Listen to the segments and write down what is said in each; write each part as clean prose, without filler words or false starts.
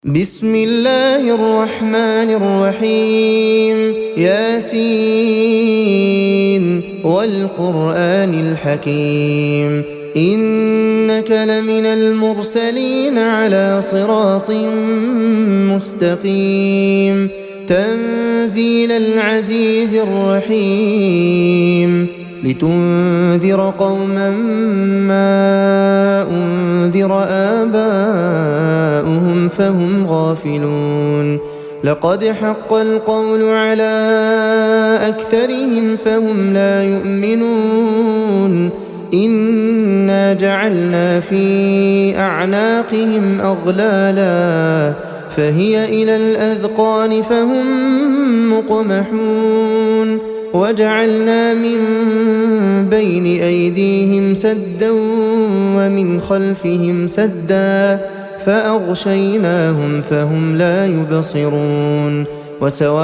بسم الله الرحمن الرحيم ياسين والقرآن الحكيم إنك لمن المرسلين على صراط مستقيم تنزيل العزيز الرحيم لتنذر قوما ما أنذر آباؤهم فهم غافلون لقد حق القول على أكثرهم فهم لا يؤمنون إنا جعلنا في أعناقهم أغلالا فهي إلى الأذقان فهم مقمحون وجعلنا من بين أيديهم سدا ومن خلفهم سدا فأغشيناهم فهم لا يبصرون وسواء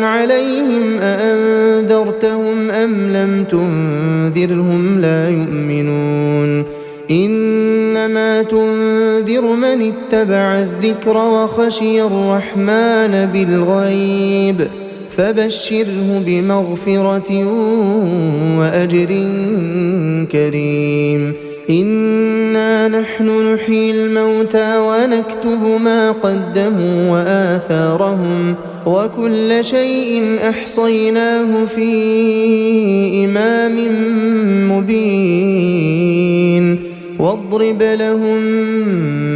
عليهم أأنذرتهم أم لم تنذرهم لا يؤمنون إنما تنذر من اتبع الذكر وخشي الرحمن بالغيب فبشره بمغفرة وأجر كريم إنا نحن نحيي الموتى ونكتب ما قدموا وآثارهم وكل شيء أحصيناه في إمام مبين واضرب لهم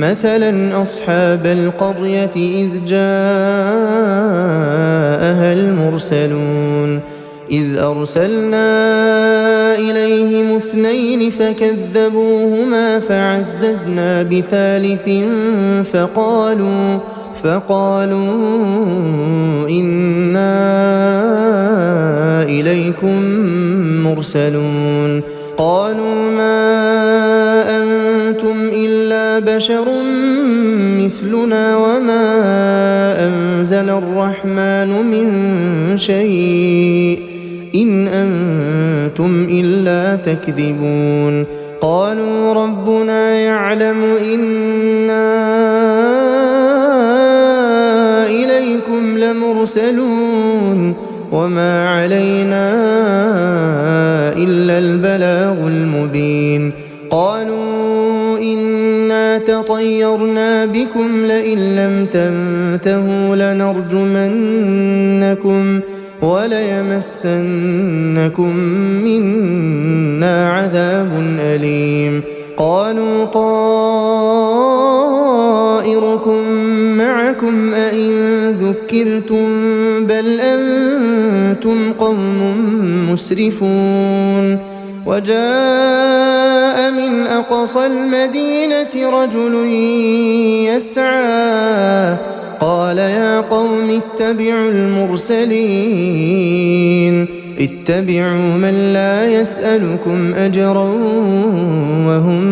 مثلا أصحاب القرية إذ جاءها المرسلون إذ أرسلنا إليهم اثنين فكذبوهما فعززنا بثالث فقالوا إنا إليكم مرسلون قالوا ما أنتم إلا بشر مثلنا وما أنزل الرحمن من شيء إن أنتم إلا تكذبون قالوا ربنا يعلم إنا إليكم لمرسلون وما علينا إلا البلاغ المبين قالوا إنا تطيرنا بكم لئن لم تنتهوا لنرجمنكم وليمسنكم منا عذاب أليم قالوا طائركم معكم أئن ذكرتم بل أنتم قوم مسرفون وجاء من أقصى المدينة رجل يسعى قال يا قوم اتبعوا المرسلين اتبعوا من لا يسألكم أجرا وهم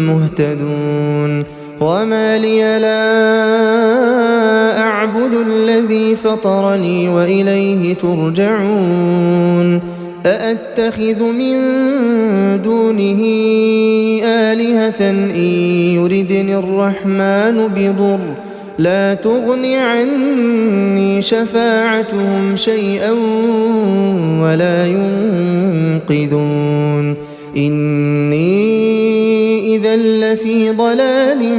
مهتدون وما لي لا أعبد الذي فطرني وإليه ترجعون أأتخذ من دونه آلهة إن يردني الرحمن بضر لا تغن عني شفاعتهم شيئا ولا ينقذون إني إذا لفي ضلال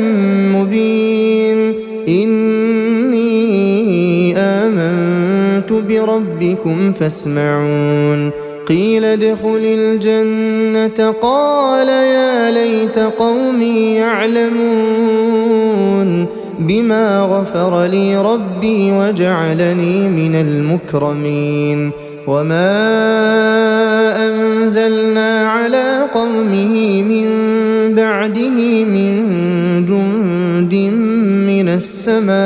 مبين إني آمنت بربكم فاسمعون قيل ادخل الجنة قال يا ليت قومي يعلمون بما غفر لي ربي وجعلني من المكرمين وما أنزلنا على قومه من بعده من جند من السماء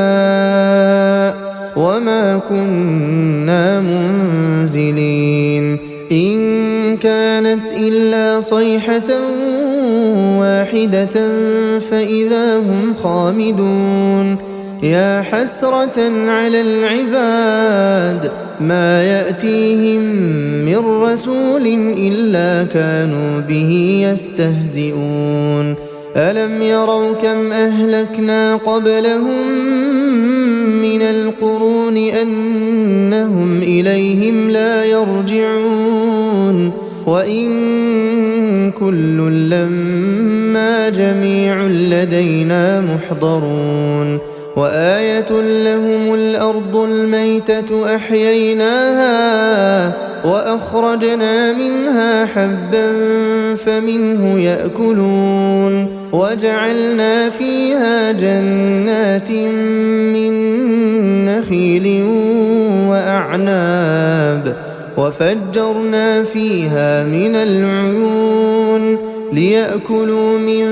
وما كنا منزلين إن كانت إلا صيحة واحدة فإذا هم خامدون يا حسرة على العباد ما يأتيهم من رسول إلا كانوا به يستهزئون ألم يروا كم أهلكنا قبلهم من القرون أنهم إليهم لا يرجعون وإن كل لما جميع لدينا محضرون وآية لهم الأرض الميتة أحييناها وأخرجنا منها حبا فمنه يأكلون وجعلنا فيها جنات من نخيل وأعناب وفجرنا فيها من العيون ليأكلوا من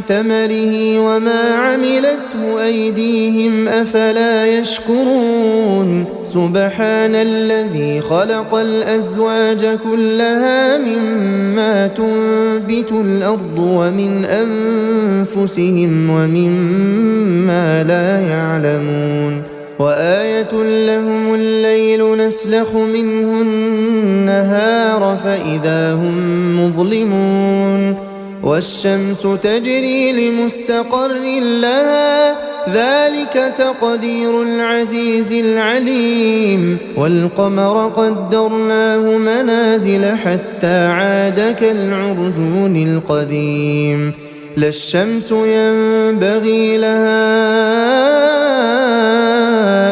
ثمره وما عملته أيديهم أفلا يشكرون سبحان الذي خلق الأزواج كلها مما تنبت الأرض ومن أنفسهم ومما لا يعلمون وآية لهم الليل نسلخ منه النهار فإذا هم مظلمون والشمس تجري لمستقر لها ذلك تقدير العزيز العليم والقمر قدرناه منازل حتى عاد كالعرجون القديم لا الشمس ينبغي لها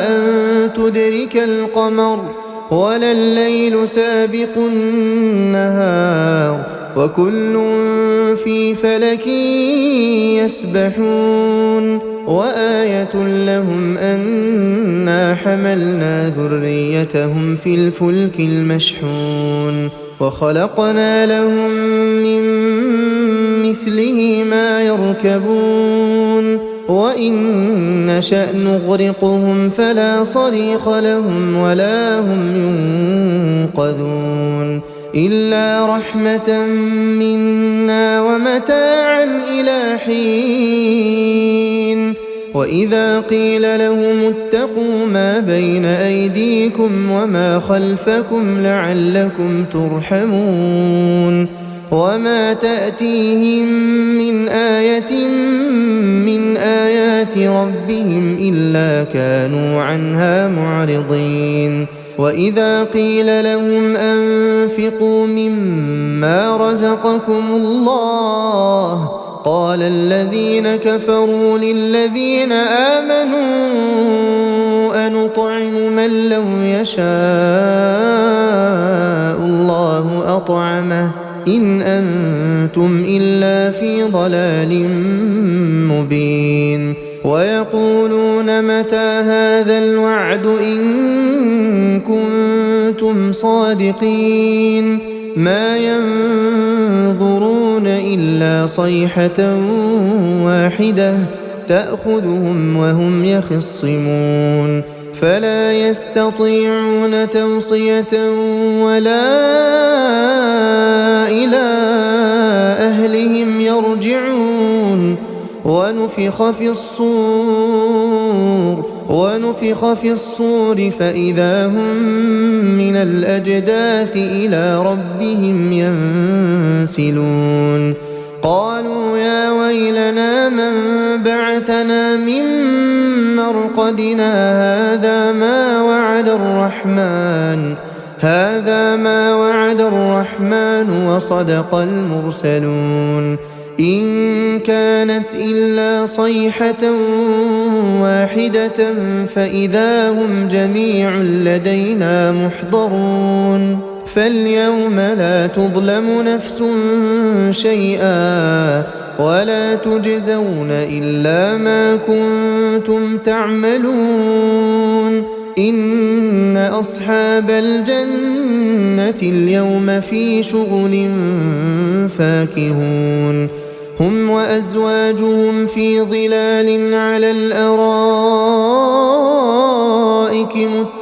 أن تدرك القمر ولا الليل سابق النهار وكل في فلك يسبحون وآية لهم أنا حملنا ذريتهم في الفلك المشحون وخلقنا لهم من مثله ما يركبون وإن نشأ نغرقهم فلا صريخ لهم ولا هم ينقذون إلا رحمة منا ومتاعا إلى حين وإذا قيل لهم اتقوا ما بين أيديكم وما خلفكم لعلكم ترحمون وما تأتيهم من آية من آيات ربهم إلا كانوا عنها معرضين وإذا قيل لهم أنفقوا مما رزقكم الله قال الذين كفروا للذين آمنوا أنطعم من لو يشاء الله أطعمه إن أنتم إلا في ضلال مبين ويقولون متى هذا الوعد إن كنتم صادقين ما ينظرون إلا صيحة واحدة تأخذهم وهم يخصمون فلا يستطيعون توصية ولا إلى أهلهم يرجعون ونفخ في الصور فإذا هم من الأجداث إلى ربهم ينسلون قالوا يا ويلنا من بعثنا من مرقدنا هذا ما وعد الرحمن وصدق المرسلون إن كانت إلا صيحة واحدة فإذا هم جميع لدينا محضرون فاليوم لا تظلم نفس شيئا ولا تجزون إلا ما كنتم تعملون إن أصحاب الجنة اليوم في شغل فاكهون هم وأزواجهم في ظلال على الأرائك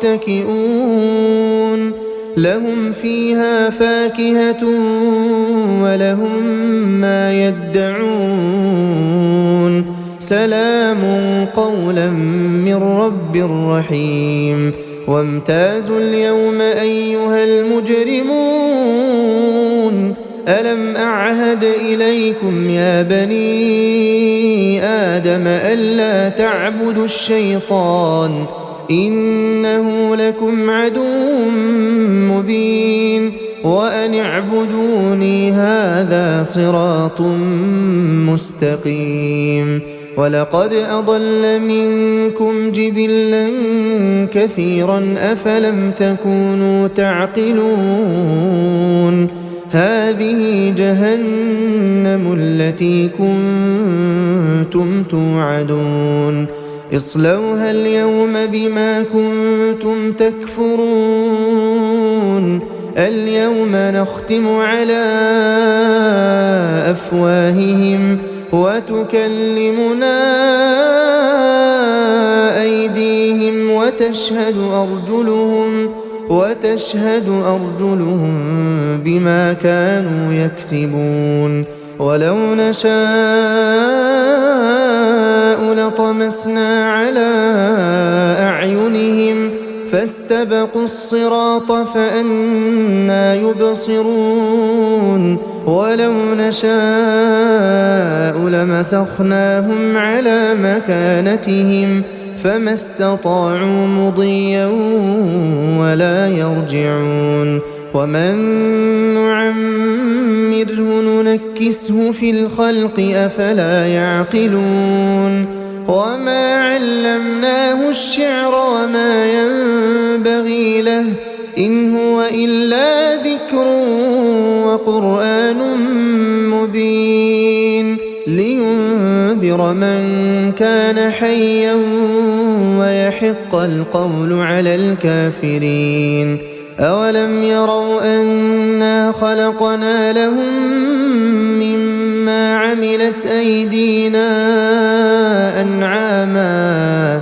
متكئون لهم فيها فاكهة ولهم ما يدعون سلام قولا من رب رحيم وامتازوا اليوم أيها المجرمون ألم أعهد إليكم يا بني آدم ألا تعبدوا الشيطان إنه لكم عدو مبين وأن اعبدوني هذا صراط مستقيم ولقد أضل منكم جبلا كثيرا أفلم تكونوا تعقلون هذه جهنم التي كنتم توعدون اصلوها اليوم بما كنتم تكفرون اليوم نختم على أفواههم وتكلمنا أيديهم وتشهد أرجلهم بما كانوا يكسبون ولو نشاء لطمسنا على أعينهم فاستبقوا الصراط فأنى يبصرون ولو نشاء لمسخناهم على مكانتهم فما استطاعوا مضيا ولا يرجعون ومن نعمره ننكسه في الخلق أفلا يعقلون وما علمناه الشعر وما ينبغي له إن هو إلا ذكر وقرآن مبين لينذر من كان حيا ويحق القول على الكافرين أولم يروا أنا خلقنا لهم مما عملت أيدينا أنعاما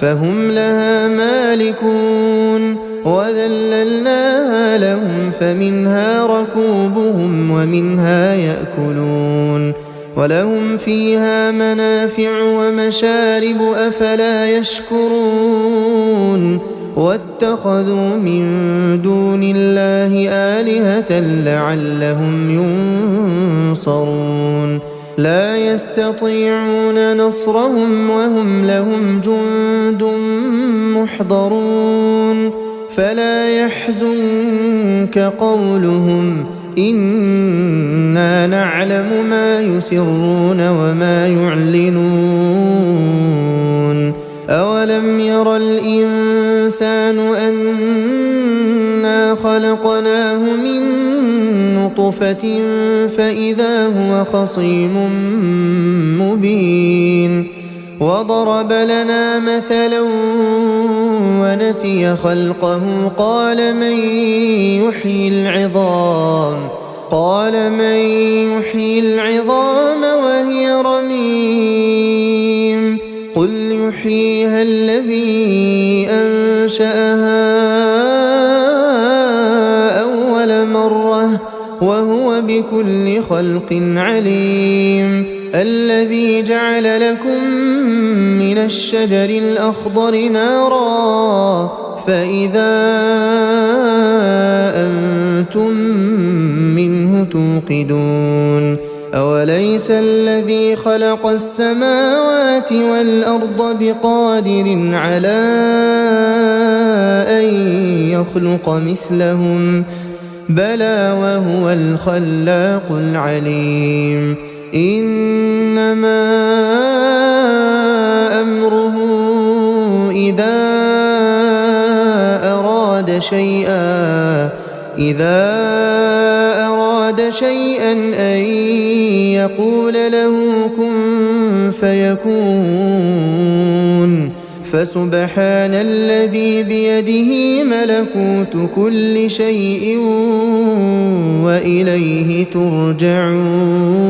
فهم لها مالكون وذللناها لهم فمنها ركوبهم ومنها يأكلون ولهم فيها منافع ومشارب أفلا يشكرون واتخذوا من دون الله آلهة لعلهم ينصرون لا يستطيعون نصرهم وهم لهم جند محضرون فلا يحزنك قولهم إنا نعلم ما يسرون وما يعلنون أولم ير الإنسان أنا خلقناه من نطفة فإذا هو خصيم مبين وضرب لنا مثلا ونسي خلقه قال من يحيي العظام وهي رميم قل يحييها الذي أنشأها أول مرة وهو بكل خلق عليم الذي جعل لكم من الشجر الأخضر نارا فإذا أنتم منه توقدون أوليس الذي خلق السماوات والأرض بقادر على أن يخلق مثلهم بلى وهو الخلاق العليم إنما أمره إذا أراد شيئا أن يقول له كن فيكون فسبحان الذي بيده ملكوت كل شيء وإليه ترجعون